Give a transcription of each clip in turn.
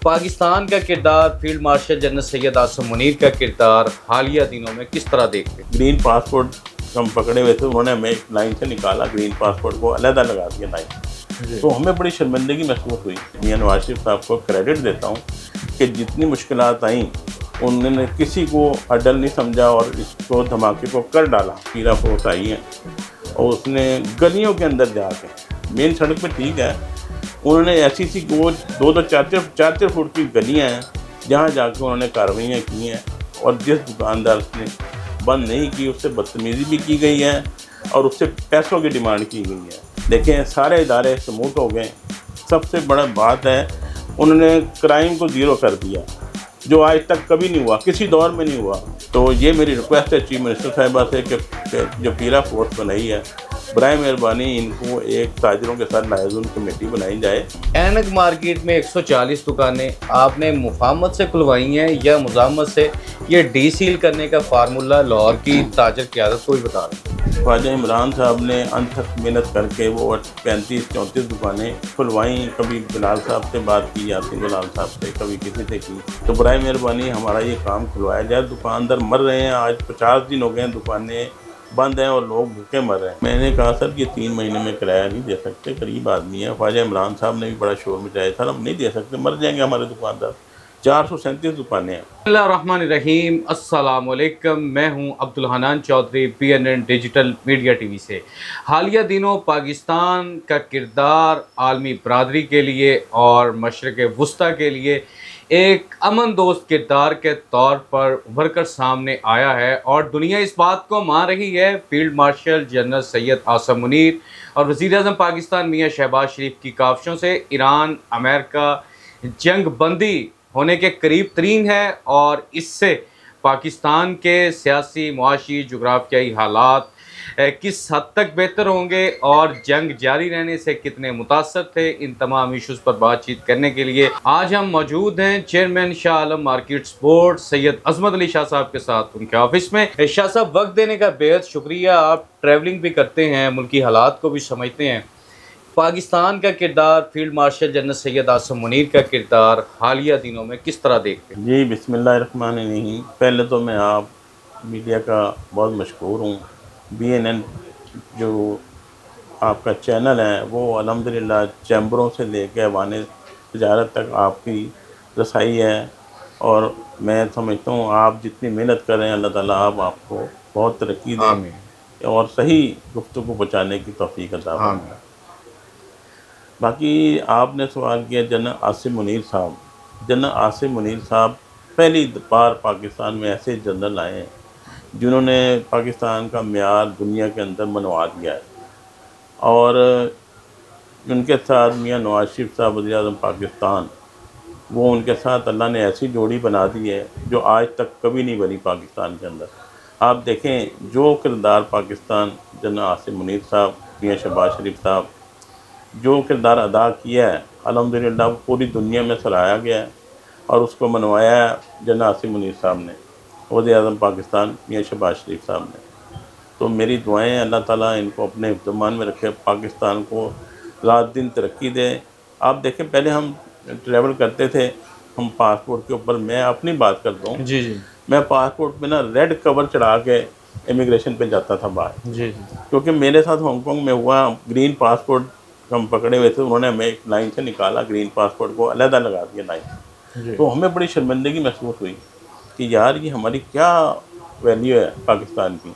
پاکستان کا کردار، field marshal general سید آصم منیر کا کردار حالیہ دنوں میں کس طرح دیکھتے ہیں؟ گرین پاسپورٹ ہم پکڑے ہوئے تھے، انہوں نے ہمیں ایک لائن سے نکالا، گرین پاسپورٹ کو علیحدہ لگا دیا لائن، تو ہمیں بڑی شرمندگی محسوس ہوئی۔ میاں نواز شریف صاحب کو کریڈٹ دیتا ہوں کہ جتنی مشکلات آئیں انہوں نے کسی کو اڈل نہیں سمجھا اور اس کو دھماکے کو کر ڈالا۔ پیرا فورس آئی ہے اور اس نے گلیوں کے اندر جا کے، مین سڑک پہ ٹھیک ہے، انہوں نے ایسی وہ دو چار فٹ کی گلیاں ہیں جہاں جا کے انہوں نے کارروائیاں کی ہیں، اور جس دکاندار نے بند نہیں کی اس سے بدتمیزی بھی کی گئی ہے اور اس سے پیسوں کی ڈیمانڈ کی گئی ہے۔ دیکھیں سارے ادارے سموٹ ہو گئے۔ سب سے بڑا بات ہے انہوں نے کرائم کو زیرو کر دیا، جو آج تک کبھی نہیں ہوا، کسی دور میں نہیں ہوا۔ تو یہ میری ریکویسٹ ہے چیف منسٹر صاحبہ سے کہ جو پیرا فورس بنائی ہے، برائے مہربانی ان کو ایک تاجروں کے ساتھ لائزون کمیٹی بنائی جائے۔ اینک مارکیٹ میں 140 دکانیں آپ نے مفاہمت سے کھلوائی ہیں یا مزاحمت سے؟ یہ ڈی سیل کرنے کا فارمولہ لاہور کی تاجر قیادت کو ہی بتا رہے ہیں۔ خواجہ عمران صاحب نے انتھک محنت کر کے وہ 35-34 دکانیں کھلوائیں، کبھی بلال صاحب سے بات کی، یاسین بلال صاحب سے، کبھی کسی سے کی۔ تو برائے مہربانی ہمارا یہ کام کھلوایا جائے۔ دکاندار مر رہے ہیں، آج 50 دن ہو گئے ہیں دکانیں بند ہیں اور لوگ بھوکے مر رہے ہیں۔ میں نے کہا سر کہ 3 مہینے میں کرایہ نہیں دے سکتے، غریب آدمی ہے۔ خواجہ عمران صاحب نے بھی بڑا شور مچایا، سر ہم نہیں دے سکتے، مر جائیں گے ہمارے دکاندار۔ 437 دکانیں ہیں۔ بسم اللہ الرحمن الرحیم، السلام علیکم، میں ہوں Abdul Hanan Chaudhry, PNN digital media T V سے۔ حالیہ دنوں پاکستان کا کردار عالمی برادری کے لیے اور مشرق وسطیٰ کے لیے ایک امن دوست کردار کے طور پر ابھر کر سامنے آیا ہے، اور دنیا اس بات کو مان رہی ہے۔ فیلڈ مارشل جنرل سید آصم منیر اور وزیر اعظم پاکستان میاں شہباز شریف کی کاوشوں سے ایران امریکہ جنگ بندی ہونے کے قریب ترین ہے، اور اس سے پاکستان کے سیاسی، معاشی، جغرافیائی حالات کس حد تک بہتر ہوں گے اور جنگ جاری رہنے سے کتنے متاثر تھے، ان تمام ایشوز پر بات چیت کرنے کے لیے آج ہم موجود ہیں chairman Shah Alam markets board سید عظمت علی شاہ صاحب کے ساتھ ان کے آفس میں۔ شاہ صاحب وقت دینے کا بےحد شکریہ، آپ ٹریولنگ بھی کرتے ہیں، ملکی حالات کو بھی سمجھتے ہیں۔ پاکستان کا کردار، فیلڈ مارشل جنرل سید آصم منیر کا کردار حالیہ دنوں میں کس طرح دیکھتے ہیں؟ جی بسم اللہ الرحمن الرحیم۔ پہلے تو میں آپ میڈیا کا بہت مشکور ہوں۔ BNN جو آپ کا چینل ہے وہ الحمدللہ چیمبروں سے لے کے ایوان تجارت تک آپ کی رسائی ہے، اور میں سمجھتا ہوں آپ جتنی محنت کر رہے ہیں اللہ تعالیٰ آپ کو بہت ترقی دے آمین، اور صحیح گفتگو پہنچانے کی توفیق عطا فرمائے۔ آمین۔ باقی آپ نے سوال کیا جنرل آصم منیر صاحب۔ جنرل آصم منیر صاحب پہلی بار پاکستان میں ایسے جنرل آئے ہیں جنہوں نے پاکستان کا معیار دنیا کے اندر منوا دیا ہے، اور ان کے ساتھ میاں نواز شریف صاحب وزیر اعظم پاکستان، وہ ان کے ساتھ اللہ نے ایسی جوڑی بنا دی ہے جو آج تک کبھی نہیں بنی پاکستان کے اندر۔ آپ دیکھیں جو کردار پاکستان جنرل آصم منیر صاحب، میاں شہباز شریف صاحب جو کردار ادا کیا ہے، الحمدللہ وہ پوری دنیا میں سراہا گیا ہے، اور اس کو منوایا ہے جنرل آصم منیر صاحب نے، وزیر اعظم پاکستان میاں شہباز شریف صاحب نے۔ تو میری دعائیں ہیں اللہ تعالیٰ ان کو اپنے حفظ و امان میں رکھے، پاکستان کو رات دن ترقی دے۔ آپ دیکھیں پہلے ہم ٹریول کرتے تھے، ہم پاسپورٹ کے اوپر، میں اپنی بات کرتا ہوں، جی جی میں پاسپورٹ پہ نا ریڈ کور چڑھا کے امیگریشن پہ جاتا تھا باہر، جی جی کیونکہ میرے ساتھ ہانگ کانگ میں ہوا، گرین پاسپورٹ ہم پکڑے ہوئے تھے، انہوں نے ہمیں ایک لائن سے نکالا، گرین پاسپورٹ کو علیحدہ لگا دیا لائن، جی۔ تو ہمیں بڑی شرمندگی محسوس ہوئی کہ یار یہ ہماری کیا ویلیو ہے پاکستان کی،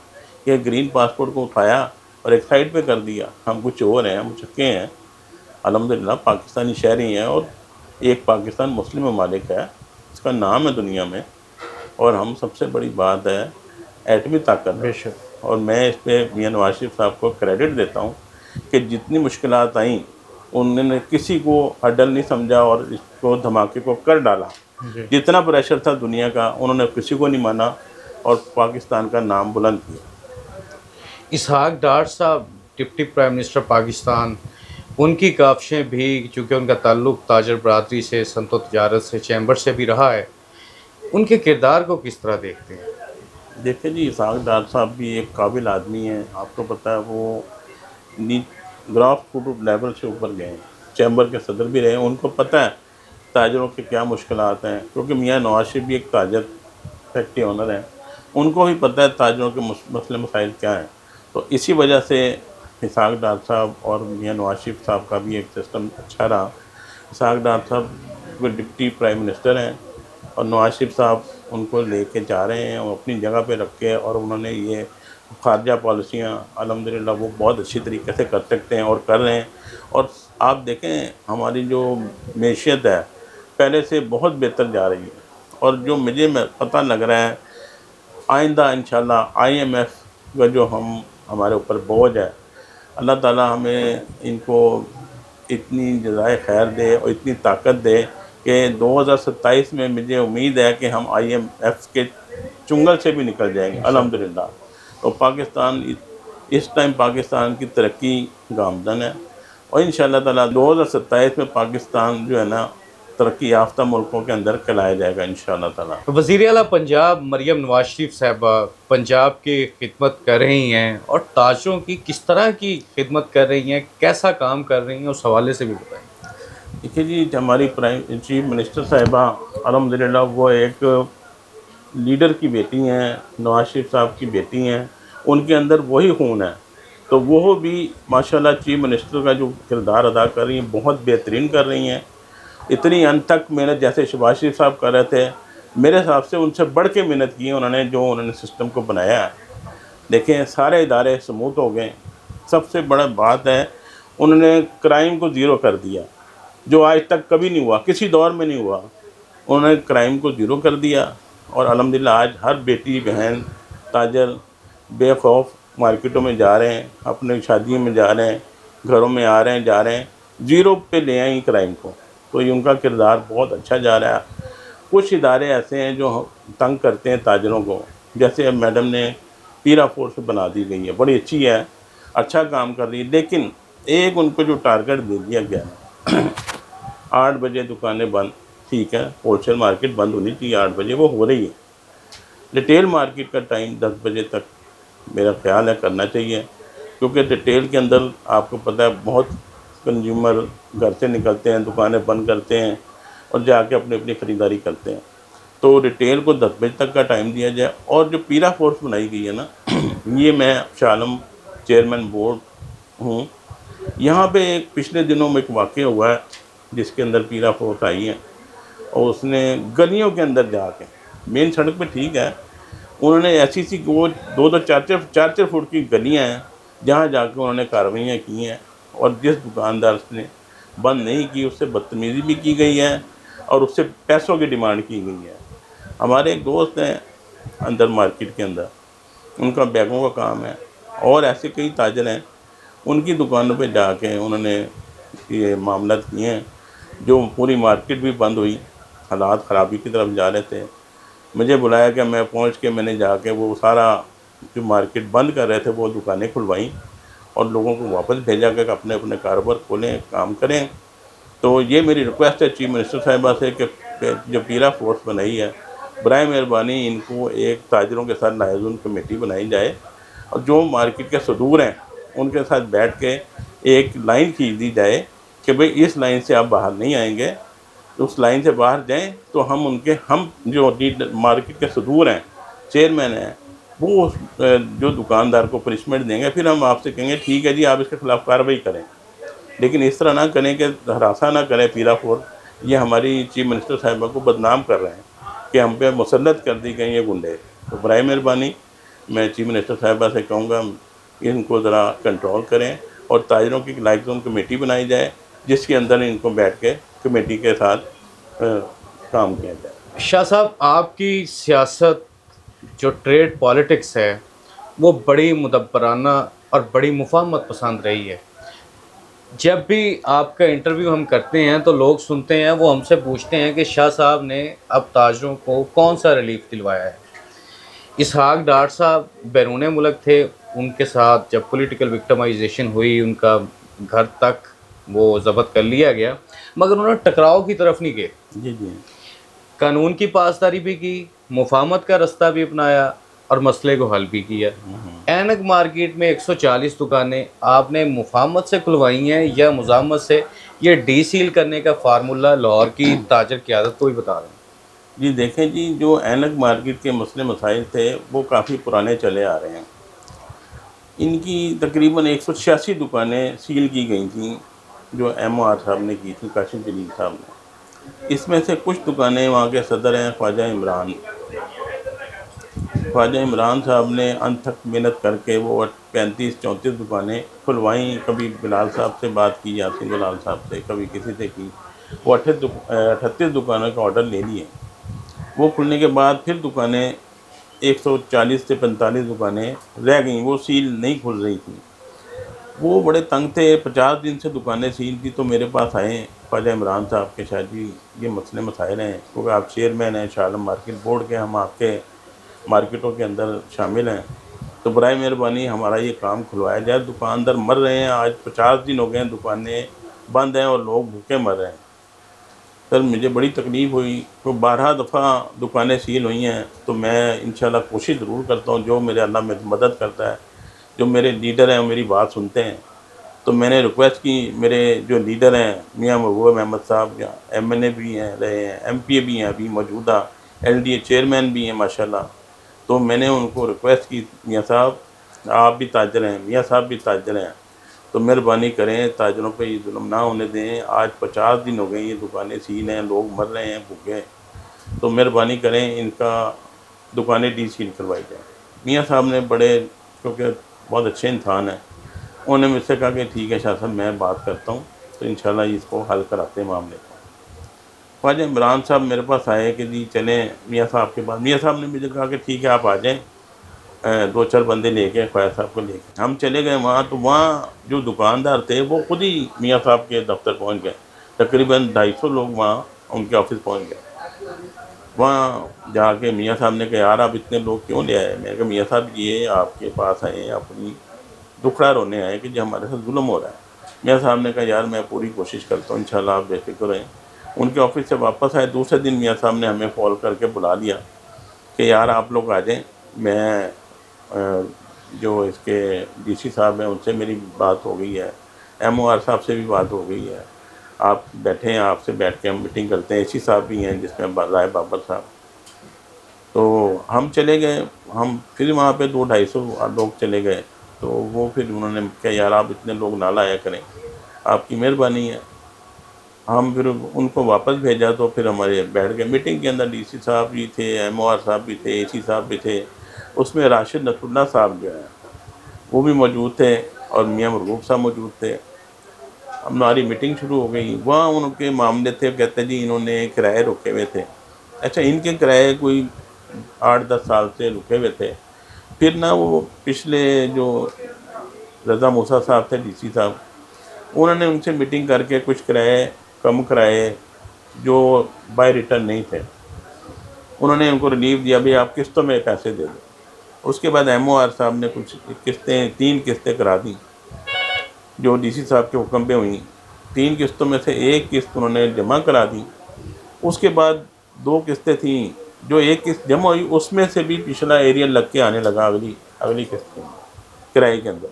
کہ گرین پاسپورٹ کو اٹھایا اور ایک سائڈ پہ کر دیا، ہم کچھ اور ہیں، ہم چکے ہیں، الحمدللہ پاکستانی شہری ہیں، اور ایک پاکستان مسلم ممالک ہے، اس کا نام ہے دنیا میں، اور ہم سب سے بڑی بات ہے ایٹمی طاقت ہے۔ بے شک۔ اور میں اس پہ میاں نواز شریف صاحب کو کریڈٹ دیتا ہوں کہ جتنی مشکلات آئیں انہوں نے کسی کو اڈل نہیں سمجھا اور اس کو دھماکے کو کر ڈالا۔ جی۔ جتنا پریشر تھا دنیا کا انہوں نے کسی کو نہیں مانا اور پاکستان کا نام بلند کیا۔ اسحاق ڈار صاحب ڈپٹی پرائم منسٹر پاکستان، ان کی کاوشیں بھی، چونکہ ان کا تعلق تاجر برادری سے، صنعت و تجارت سے، چیمبر سے بھی رہا ہے، ان کے کردار کو کس طرح دیکھتے ہیں؟ دیکھیں جی اسحاق ڈار صاحب بھی ایک قابل آدمی ہیں، آپ کو پتہ ہے وہ گراف روٹ لیول سے اوپر گئے ہیں، چیمبر کے صدر بھی رہے ہیں، ان کو پتہ ہے تاجروں کے کیا مشکلات ہیں، کیونکہ میاں نواز شریف بھی ایک تاجر فیکٹری آنر ہیں، ان کو بھی پتہ ہے تاجروں کے مسئلے مسائل کیا ہیں. تو اسی وجہ سے اسحاق ڈار صاحب اور میاں نواز شریف صاحب کا بھی ایک سسٹم اچھا رہا. اسحاق ڈار صاحب وہ ڈپٹی پرائم منسٹر ہیں اور نواز شریف صاحب ان کو لے کے جا رہے ہیں اور اپنی جگہ پہ رکھ کے، اور انہوں نے یہ خارجہ پالیسیاں الحمدللہ وہ بہت اچھی طریقے سے کر سکتے ہیں اور کر رہے ہیں. اور آپ دیکھیں ہماری جو معیشت ہے پہلے سے بہت بہتر جا رہی ہے، اور جو مجھے پتہ لگ رہا ہے آئندہ انشاءاللہ IMF کا جو ہمارے اوپر بوجھ ہے، اللہ تعالیٰ ہمیں ان کو اتنی جزائے خیر دے اور اتنی طاقت دے کہ 2027 میں مجھے امید ہے کہ ہم IMF کے چنگل سے بھی نکل جائیں گے الحمدللہ. تو پاکستان اس ٹائم پاکستان کی ترقی گامزن ہے، اور انشاءاللہ تعالیٰ 2027 میں پاکستان جو ہے نا ترقی یافتہ ملکوں کے اندر کھلایا جائے گا انشاءاللہ تعالیٰ. وزیر اعلیٰ پنجاب مریم نواز شریف صاحبہ پنجاب کی خدمت کر رہی ہیں اور تاجروں کی کس طرح کی خدمت کر رہی ہیں، کیسا کام کر رہی ہیں، اس حوالے سے بھی بتائیں. دیکھیے جی، ہماری چیف منسٹر صاحبہ الحمدللہ وہ ایک لیڈر کی بیٹی ہیں، نواز شریف صاحب کی بیٹی ہیں، ان کے اندر وہی خون ہے. تو وہ بھی ماشاءاللہ چیف منسٹر کا جو کردار ادا کر رہی ہیں بہت بہترین کر رہی ہیں. اتنی ان تک محنت جیسے شہباز شریف صاحب کر رہے تھے، میرے حساب سے ان سے بڑھ کے محنت کی انہوں نے سسٹم کو بنایا ہے. دیکھیں سارے ادارے سموتھ ہو گئے. سب سے بڑا بات ہے انہوں نے کرائم کو زیرو کر دیا، جو آج تک کبھی نہیں ہوا، کسی دور میں نہیں ہوا. انہوں نے کرائم کو زیرو کر دیا، اور الحمدللہ آج ہر بیٹی بہن تاجر بے خوف مارکیٹوں میں جا رہے ہیں، اپنے شادیوں میں جا رہے ہیں، گھروں میں آ رہے ہیں جا رہے ہیں، زیرو پہ لے آئیں کرائم کو. تو یہ ان کا کردار بہت اچھا جا رہا ہے. کچھ ادارے ایسے ہیں جو تنگ کرتے ہیں تاجروں کو، جیسے اب میڈم نے پیرا فورس بنا دی گئی ہے، بڑی اچھی ہے، اچھا کام کر رہی ہے. لیکن ایک ان کو جو ٹارگٹ دے دیا گیا ہے 8 بجے دکانیں بند، ٹھیک ہے، ہول سیل مارکیٹ بند ہونی چاہیے 8 بجے، وہ ہو رہی ہے. ریٹیل مارکیٹ کا ٹائم 10 بجے تک میرا خیال ہے کرنا چاہیے، کیونکہ ریٹیل کے اندر آپ کو پتہ ہے بہت کنزیومر گھر سے نکلتے ہیں، دکانیں بند کرتے ہیں اور جا کے اپنی خریداری کرتے ہیں. تو ریٹیل کو 10 بجے تک کا ٹائم دیا جائے. اور جو پیرا فورس بنائی گئی ہے نا یہ میں شاہ عالم چیئرمین بورڈ ہوں. یہاں پہ ایک پچھلے دنوں میں ایک واقعہ ہوا ہے جس کے اندر پیرا فورس آئی ہے، اور اس نے گلیوں کے اندر جا کے، مین سڑک پہ ٹھیک ہے، انہوں نے ایسی وہ 2 4 فٹ کی گلیاں ہیں جہاں جا کے انہوں نے کارروائیاں کی ہیں، اور جس دکاندار نے بند نہیں کی اس سے بدتمیزی بھی کی گئی ہے اور اس سے پیسوں کی ڈیمانڈ کی گئی ہے. ہمارے ایک دوست ہیں اندر مارکیٹ کے اندر، ان کا بیگوں کا کام ہے، اور ایسے کئی تاجر ہیں ان کی دکانوں پہ جا کے انہوں نے یہ معاملات کیے ہیں، جو پوری مارکیٹ بھی بند ہوئی، حالات خرابی کی طرف جا رہے تھے. مجھے بلایا کہ میں پہنچ کے میں نے جا کے وہ سارا جو مارکیٹ بند کر رہے تھے وہ دکانیں کھلوائیں اور لوگوں کو واپس بھیجا کہ اپنے اپنے کاروبار کھولیں، کام کریں. تو یہ میری ریکویسٹ ہے چیف منسٹر صاحبہ سے کہ جو پیرا فورس بنائی ہے برائے مہربانی ان کو ایک تاجروں کے ساتھ لائزون کمیٹی بنائی جائے، اور جو مارکیٹ کے صدور ہیں ان کے ساتھ بیٹھ کے ایک لائن کھینچ دی جائے کہ بھئی اس لائن سے آپ باہر نہیں آئیں گے، اس لائن سے باہر جائیں تو ہم جو مارکیٹ کے صدور ہیں، چیئرمین ہیں، وہ جو دکاندار کو پنشمنٹ دیں گے، پھر ہم آپ سے کہیں گے ٹھیک ہے جی آپ اس کے خلاف کارروائی کریں. لیکن اس طرح نہ کریں کہ ہراساں نہ کریں پیرا فورس. یہ ہماری چیف منسٹر صاحبہ کو بدنام کر رہے ہیں کہ ہم پہ مسلط کر دی گئی یہ گنڈے. تو برائے مہربانی میں چیف منسٹر صاحبہ سے کہوں گا ان کو ذرا کنٹرول کریں اور تاجروں کی لائزون کمیٹی بنائی جائے جس کے اندر ان کو بیٹھ کے کمیٹی کے ساتھ کام کیا جائے. شاہ صاحب آپ کی سیاست جو ٹریڈ پالیٹکس ہے وہ بڑی مدبرانہ اور بڑی مفاہمت پسند رہی ہے. جب بھی آپ کا انٹرویو ہم کرتے ہیں تو لوگ سنتے ہیں، وہ ہم سے پوچھتے ہیں کہ شاہ صاحب نے اب تاجروں کو کون سا ریلیف دلوایا ہے. اسحاق ڈار صاحب بیرون ملک تھے، ان کے ساتھ جب پولیٹیکل وکٹمائزیشن ہوئی ان کا گھر تک وہ ضبط کر لیا گیا، مگر انہوں نے ٹکراؤ کی طرف نہیں گئے. جی جی قانون کی پاسداری بھی کی، مفاہمت کا رستہ بھی اپنایا اور مسئلے کو حل بھی کیا. اینک مارکیٹ میں 140 دکانیں آپ نے مفاہمت سے کھلوائی ہیں یا مزاحمت سے؟ یہ ڈی سیل کرنے کا فارمولہ لاہور کی تاجر قیادت کو ہی بتا رہے ہیں؟ جی دیکھیں جی، جو اینک مارکیٹ کے مسئلے مسائل تھے وہ کافی پرانے چلے آ رہے ہیں. ان کی تقریباً 186 دکانیں سیل کی گئی تھیں جو ایم او آر صاحب نے کی تھیں، قاسم جلیل صاحب نے. اس میں سے کچھ دکانیں وہاں کے صدر ہیں خواجہ عمران صاحب نے انت تک محنت کر کے وہ 35-34 دکانیں کھلوائیں. کبھی بلال صاحب سے بات کی، یاسین بلال صاحب سے، کبھی کسی سے کی. وہ 38 دکانوں کا آرڈر لے لیے. وہ کھلنے کے بعد پھر دکانیں 140 سے 45 دکانیں رہ گئیں، وہ سیل نہیں کھل رہی تھیں. وہ بڑے تنگ تھے، 50 دن سے دکانیں سیل تھی. تو میرے پاس آئے خواجہ عمران صاحب کے، شاہ جی یہ مسئلے مسائل ہیں، کیونکہ آپ چیئرمین ہیں شاہ عالم مارکیٹ بورڈ کے، ہم آپ کے مارکیٹوں کے اندر شامل ہیں، تو برائے مہربانی ہمارا یہ کام کھلوایا جائے. دکاندار مر رہے ہیں، آج 50 دن ہو گئے ہیں دکانیں بند ہیں اور لوگ بھوکے مر رہے ہیں. سر مجھے بڑی تکلیف ہوئی، تو 12 دفعہ دکانیں سیل ہوئی ہیں. تو میں انشاءاللہ کوشش ضرور کرتا ہوں، جو میرے اللہ میں مدد کرتا ہے، جو میرے لیڈر ہیں وہ میری بات سنتے ہیں. تو میں نے ریکویسٹ کی، میرے جو لیڈر ہیں میاں محبوب احمد صاحب، ایم این اے بھی ہیں رہے ہیں، ایم پی اے بھی ہیں ابھی موجودہ، ایل ڈی اے چیئرمین بھی ہیں ماشاءاللہ. تو میں نے ان کو ریکویسٹ کی، میاں صاحب آپ بھی تاجر ہیں، میاں صاحب بھی تاجر ہیں، تو مہربانی کریں تاجروں پہ یہ ظلم نہ ہونے دیں. آج 50 دن ہو گئے یہ دکانیں سیل ہیں، لوگ مر رہے ہیں بھوکے. تو مہربانی کریں ان کا دکانیں ڈی سیل کروائی جائیں. میاں صاحب نے بڑے، کیونکہ بہت اچھے انسان ہیں، انہوں نے مجھ سے کہا کہ ٹھیک ہے شاہ صاحب میں بات کرتا ہوں، تو انشاءاللہ اس کو حل کراتے ہیں معاملے کو. خواجہ عمران صاحب میرے پاس آئے کہ جی چلیں میاں صاحب کے پاس. میاں صاحب نے مجھے کہا کہ ٹھیک ہے آپ آ جائیں، 2-4 بندے لے کے خواجہ صاحب کو لے کے ہم چلے گئے وہاں. تو وہاں جو دکاندار تھے وہ خود ہی میاں صاحب کے دفتر پہنچ گئے. تقریباً 250 لوگ وہاں ان کے آفس پہنچ گئے. وہاں جا کے میاں صاحب نے کہا یار آپ اتنے لوگ کیوں لے آئے؟ میں نے کہا میاں صاحب یہ آپ کے پاس آئے ہیں اپنی دکھڑا رونے آئے کہ جو ہمارے ساتھ ظلم ہو رہا ہے. میاں صاحب نے کہا یار میں پوری کوشش کرتا ہوں، انشاءاللہ آپ بے فکر رہیں. ان کے آفس سے واپس آئے، دوسرے دن میاں صاحب نے ہمیں کال کر کے بلا لیا کہ یار آپ لوگ آ جائیں. میں جو اس کے ڈی سی صاحب ہیں ان سے میری بات ہو گئی ہے، ایم او آر صاحب سے بھی بات ہو گئی ہے، آپ بیٹھے ہیں، آپ سے بیٹھ کے ہم میٹنگ کرتے ہیں. اے سی صاحب بھی ہیں جس میں رائے بابر صاحب. تو ہم چلے گئے، ہم پھر وہاں پہ 200-250 لوگ چلے گئے. تو وہ پھر انہوں نے کہا یار آپ اتنے لوگ نہ لایا کریں، آپ کی مہربانی ہے. ہم پھر ان کو واپس بھیجا. تو پھر ہمارے بیٹھ گئے میٹنگ کے اندر. ڈی سی صاحب بھی تھے، ایم او آر صاحب بھی تھے، اے سی صاحب بھی تھے. اس میں راشد نصر اللہ صاحب جو ہیں وہ بھی موجود تھے اور میاں مرغوب صاحب موجود تھے. ہماری میٹنگ شروع ہو گئی. وہاں ان کے معاملے تھے، کہتے جی انہوں نے کرائے رکے ہوئے تھے. اچھا ان کے کرائے کوئی 8-10 سال سے رکے ہوئے تھے. پھر نہ وہ پچھلے جو رضا موسیٰ صاحب تھے ڈی سی صاحب، انہوں نے ان سے میٹنگ کر کے کچھ کرائے کم کرائے جو بائی ریٹرن نہیں تھے، انہوں نے ان کو ریلیف دیا بھی آپ قسطوں میں پیسے دے دیں. اس کے بعد ایم او آر صاحب نے کچھ قسطیں 3 قسطیں کرا دیں جو ڈی سی صاحب کے حکم پہ ہوئیں. 3 قسطوں میں سے ایک قسط انہوں نے جمع کرا دی. اس کے بعد 2 قسطیں تھیں، جو ایک قسط جمع ہوئی اس میں سے بھی پچھلا ایریل لگ کے آنے لگا اگلی قسط کے کرائے کے اندر.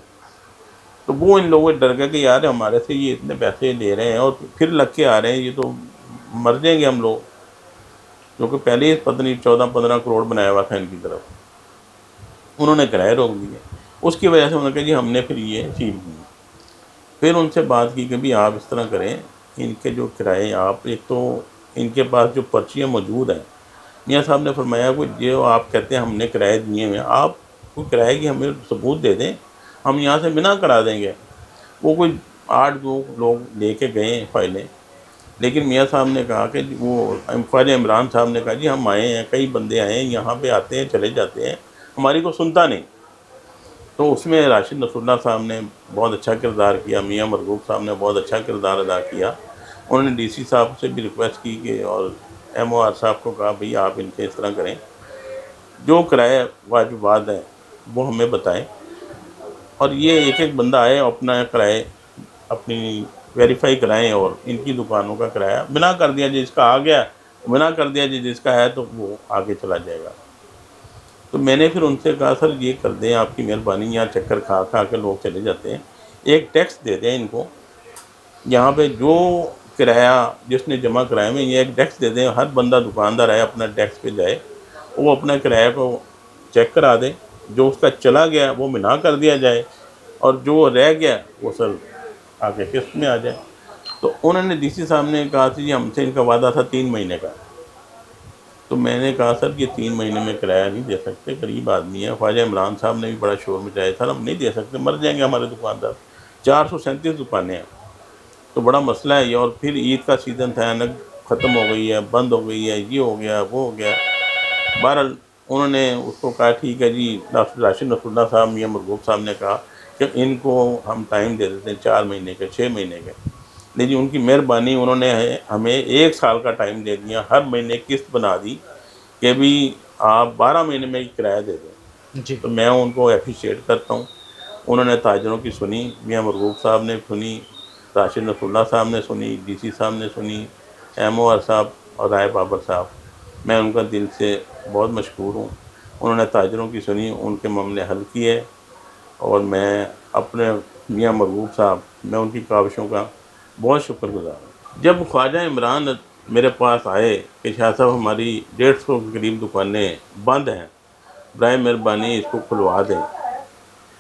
تو وہ ان لوگوں ڈر گئے کہ یار ہمارے سے یہ اتنے پیسے لے رہے ہیں اور پھر لگ کے آ رہے ہیں، یہ تو مر جائیں گے ہم لوگ، کیونکہ پہلے ہی پتہ نہیں 14-15 کروڑ بنایا ہوا تھا ان کی طرف. انہوں نے کرائے روک دیے. اس کی وجہ سے انہوں نے کہا جی ہم نے پھر یہ سیل کی. پھر ان سے بات کی کہ بھی آپ اس طرح کریں، ان کے جو کرائے آپ ایک تو ان کے پاس جو پرچیاں موجود ہیں، میاں صاحب نے فرمایا کہ جو آپ کہتے ہیں ہم نے کرائے دیے ہوئے ہیں، آپ کوئی کرائے کی ہمیں ثبوت دے دیں، ہم یہاں سے بنا کرا دیں گے. وہ کوئی 8 لوگ لے کے گئے فائلیں. لیکن میاں صاحب نے کہا کہ وہ خواجہ عمران صاحب نے کہا جی ہم آئے ہیں، کئی بندے آئے ہیں، یہاں پہ آتے ہیں چلے جاتے ہیں، ہماری کو سنتا نہیں. تو اس میں راشد نصر اللہ صاحب نے بہت اچھا کردار کیا، میاں مرغوب صاحب نے بہت اچھا کردار ادا کیا. انہوں نے ڈی سی صاحب سے بھی ریکویسٹ کی کہ اور ایم او آر صاحب کو کہا بھئی آپ ان کے اس طرح کریں، جو کرائے واجبات ہیں وہ ہمیں بتائیں، اور یہ ایک بندہ آئے اپنا کرائے اپنی ویریفائی کرائیں، اور ان کی دکانوں کا کرایہ بنا کر دیا جس کا آ گیا، بنا کر دیا جس کا ہے تو وہ آگے چلا جائے گا. تو میں نے پھر ان سے کہا سر یہ کر دیں آپ کی مہربانی، یہاں چکر کھا کے لوگ چلے جاتے ہیں، ایک ٹیکس دے دیں ان کو یہاں پہ جو کرایہ جس نے جمع کرایا میں یہ ایک ڈیسک دے دیں، ہر بندہ دکاندار ہے اپنا ڈیسک پہ جائے، وہ اپنا کرایہ کو چیک کرا دے، جو اس کا چلا گیا وہ منا کر دیا جائے، اور جو رہ گیا وہ سر آگے قسط میں آ جائے۔ تو انہوں نے ڈی سی صاحب نے کہا تھی جی ہم سے ان کا وعدہ تھا 3 مہینے کا، تو میں نے کہا سر کہ 3 مہینے میں کرایہ نہیں دے سکتے، غریب آدمی ہے۔ خواجہ عمران صاحب نے بھی بڑا شور مچایا، سر ہم نہیں دے سکتے، مر جائیں گے ہمارے دکاندار، 437 دکانیں ہیں، تو بڑا مسئلہ ہے یہ۔ اور پھر عید کا سیزن تھا، اینک ختم ہو گئی ہے، بند ہو گئی ہے، یہ ہو گیا وہ ہو گیا۔ بہرحال انہوں نے اس کو کہا ٹھیک ہے جی، راشد نصر اللہ صاحب میاں مرغوب صاحب نے کہا کہ ان کو ہم ٹائم دے دیتے ہیں 4 مہینے کے، 6 مہینے کے، لیکن ان کی مہربانی انہوں نے ہمیں 1 سال کا ٹائم دے دیا، ہر مہینے قسط بنا دی کہ بھی آپ 12 مہینے میں کرایہ دے دیں۔ جی تو میں ان کو اپریشیٹ کرتا ہوں۔ انہوں نے تاجروں کی سنی، میاں مرغوب صاحب نے سنی، راشد نصر اللہ صاحب نے سنی، ڈی سی صاحب نے سنی، ایم او آر صاحب اور رائے بابر صاحب، میں ان کا دل سے بہت مشکور ہوں۔ انہوں نے تاجروں کی سنی، ان کے معاملے حل کیے، اور میں اپنے میاں مرغوب صاحب، میں ان کی کاوشوں کا بہت شکر گزار ہوں۔ جب خواجہ عمران میرے پاس آئے کہ شاہ صاحب ہماری 150 کے قریب دکانیں بند ہیں، برائے مہربانی اس کو کھلوا دیں،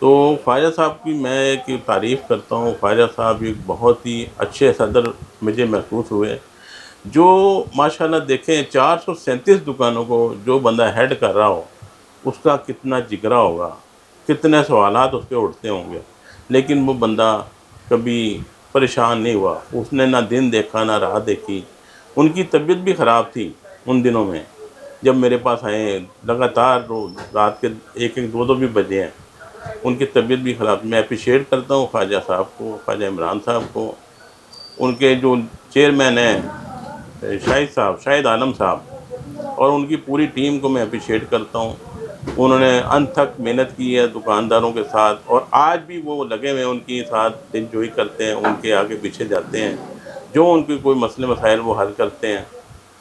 تو خواجہ صاحب کی میں ایک تعریف کرتا ہوں۔ خواجہ صاحب ایک بہت ہی اچھے صدر مجھے محسوس ہوئے، جو ماشاءاللہ دیکھیں 437 دکانوں کو جو بندہ ہیڈ کر رہا ہو، اس کا کتنا جگرا ہوگا، کتنے سوالات اس پہ اٹھتے ہوں گے، لیکن وہ بندہ کبھی پریشان نہیں ہوا، اس نے نہ دن دیکھا نہ رات دیکھی۔ ان کی طبیعت بھی خراب تھی ان دنوں میں، جب میرے پاس آئے لگاتار رات کے 1-2 بھی بجے ہیں، ان کی طبیعت بھی خراب تھی۔ میں اپریشیٹ کرتا ہوں خواجہ صاحب کو، خواجہ عمران صاحب کو، ان کے جو چیئرمین ہیں شاہد عالم صاحب، اور ان کی پوری ٹیم کو میں اپریشیٹ کرتا ہوں۔ انہوں نے انتھک محنت کی ہے دکانداروں کے ساتھ، اور آج بھی وہ لگے ہوئے ہیں ان کے ساتھ، دل جوئی کرتے ہیں، ان کے آگے پیچھے جاتے ہیں، جو ان کی کوئی مسئلے مسائل وہ حل کرتے ہیں۔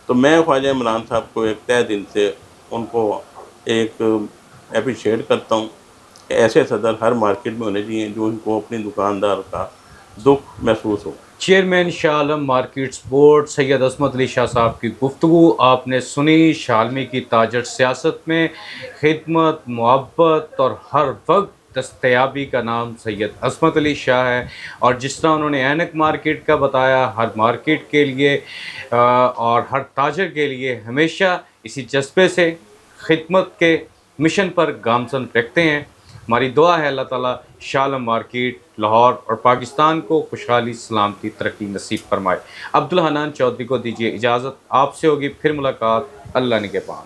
تو میں خواجہ عمران صاحب کو ایک تہہ دل سے ان کو ایک اپریشیٹ کرتا ہوں کہ ایسے صدر ہر مارکیٹ میں ہونے چاہیے جو ان کو اپنی دکاندار کا دکھ محسوس ہو۔ Chairman Shah Alam markets board سید عصمت علی شاہ صاحب کی گفتگو آپ نے سنی۔ شاہ عالمی کی تاجر سیاست میں خدمت، محبت اور ہر وقت دستیابی کا نام سید عصمت علی شاہ ہے، اور جس طرح انہوں نے اینک مارکیٹ کا بتایا، ہر مارکیٹ کے لیے اور ہر تاجر کے لیے ہمیشہ اسی جذبے سے خدمت کے مشن پر گامزن رکھتے ہیں۔ ہماری دعا ہے اللہ تعالیٰ شاہ عالم مارکیٹ، لاہور اور پاکستان کو خوشحالی، سلامتی، ترقی نصیب فرمائے۔ عبدالحنان چودھری کو دیجیے اجازت، آپ سے ہوگی پھر ملاقات، اللہ نگہبان۔